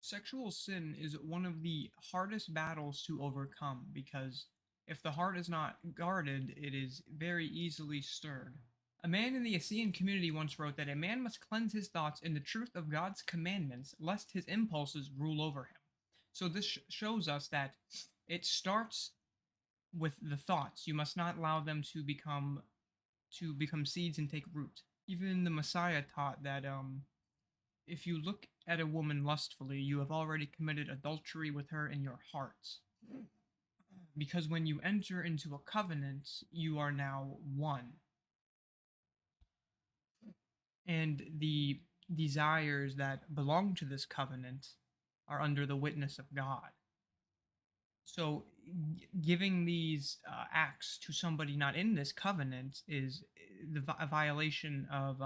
Sexual sin is one of the hardest battles to overcome because if the heart is not guarded, it is very easily stirred. A man in the Essene community once wrote that a man must cleanse his thoughts in the truth of God's commandments, lest his impulses rule over him. So this shows us that it starts with the thoughts. You must not allow them to become seeds and take root. Even the Messiah taught that if you look at a woman lustfully, you have already committed adultery with her in your hearts. Because when you enter into a covenant, you are now one. And the desires that belong to this covenant are under the witness of God. So, giving these acts to somebody not in this covenant is a violation of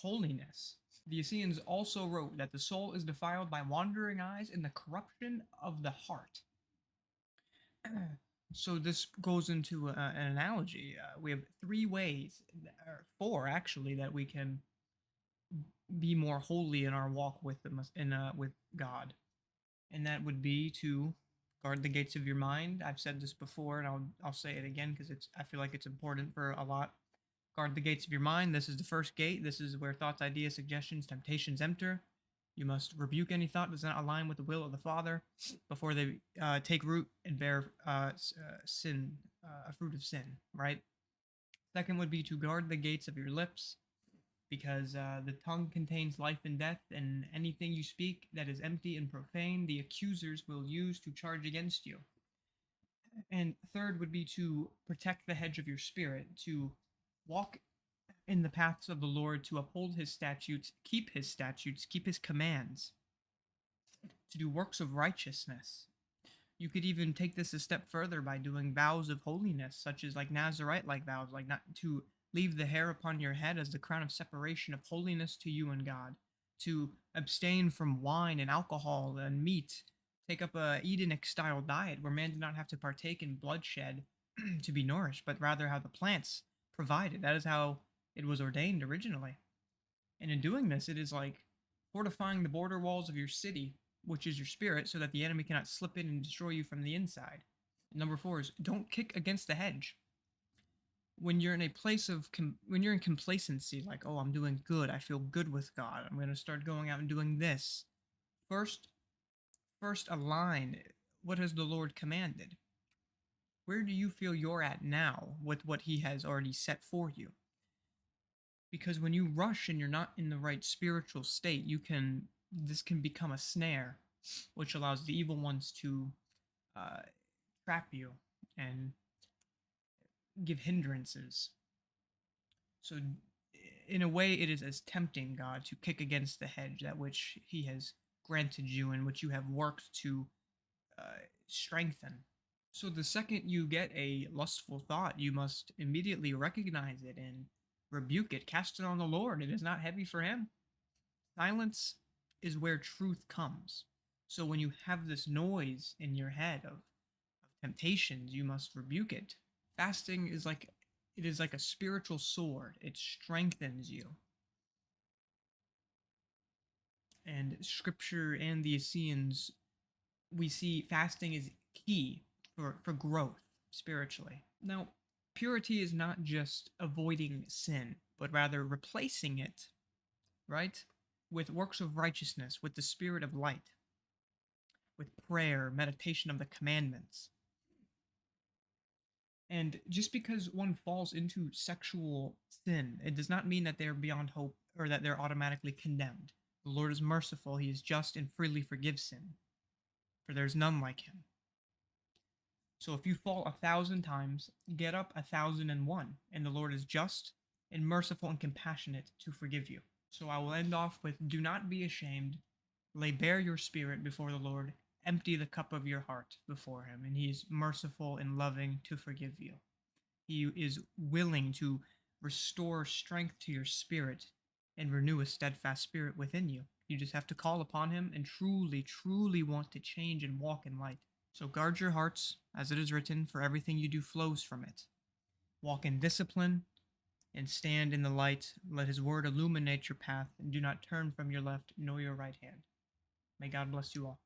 holiness. The Essenes also wrote that the soul is defiled by wandering eyes and the corruption of the heart. So this goes into an analogy. We have three ways, or four actually, that we can be more holy in our walk with with God, and that would be to guard the gates of your mind. I've said this before, and I'll say it again because I feel like it's important for a lot. Guard the gates of your mind. This is the first gate. This is where thoughts, ideas, suggestions, temptations enter. You must rebuke any thought that does not align with the will of the Father before they take root and bear sin, a fruit of sin, right? Second would be to guard the gates of your lips, because the tongue contains life and death, and anything you speak that is empty and profane, the accusers will use to charge against you. And third would be to protect the hedge of your spirit, to walk in the paths of the Lord, to uphold his statutes, keep his commands, to do works of righteousness. You could even take this a step further by doing vows of holiness, such as like Nazarite like vows, like not to leave the hair upon your head as the crown of separation of holiness to you and God, to abstain from wine and alcohol and meat, take up a Edenic style diet where man did not have to partake in bloodshed to be nourished, but rather how the plants provided. That is how it was ordained originally. And in doing this, it is like fortifying the border walls of your city, which is your spirit, so that the enemy cannot slip in and destroy you from the inside. And number four is don't kick against the hedge. When you're in a place of when you're in complacency, like, oh, I'm doing good, I feel good with God, I'm going to start going out and doing this. First, first align. What has the Lord commanded? Where do you feel you're at now with what He has already set for you? Because when you rush and you're not in the right spiritual state, this can become a snare, which allows the evil ones to uh, trap you and give hindrances. So in a way, it is as tempting God to kick against the hedge that which he has granted you and which you have worked to uh, strengthen. So the second you get a lustful thought, you must immediately recognize it and rebuke it. Cast it on the Lord. It is not heavy for him. Silence is where truth comes. So when you have this noise in your head of temptations, you must rebuke it. Fasting is like it is like a spiritual sword. It strengthens you. And scripture and the Essenes, we see fasting is key for growth spiritually. Now, purity is not just avoiding sin, but rather replacing it, right? With works of righteousness, with the spirit of light, with prayer, meditation of the commandments. And just because one falls into sexual sin, it does not mean that they're beyond hope or that they're automatically condemned. The Lord is merciful, he is just and freely forgives sin, for there is none like him. So if you fall 1,000 times, get up 1,001, and the Lord is just and merciful and compassionate to forgive you. So I will end off with do not be ashamed, lay bare your spirit before the Lord, empty the cup of your heart before him, and he is merciful and loving to forgive you. He is willing to restore strength to your spirit and renew a steadfast spirit within you. You just have to call upon him and truly, truly want to change and walk in light. So guard your hearts, as it is written, for everything you do flows from it. Walk in discipline and stand in the light. Let his word illuminate your path, and do not turn from your left nor your right hand. May God bless you all.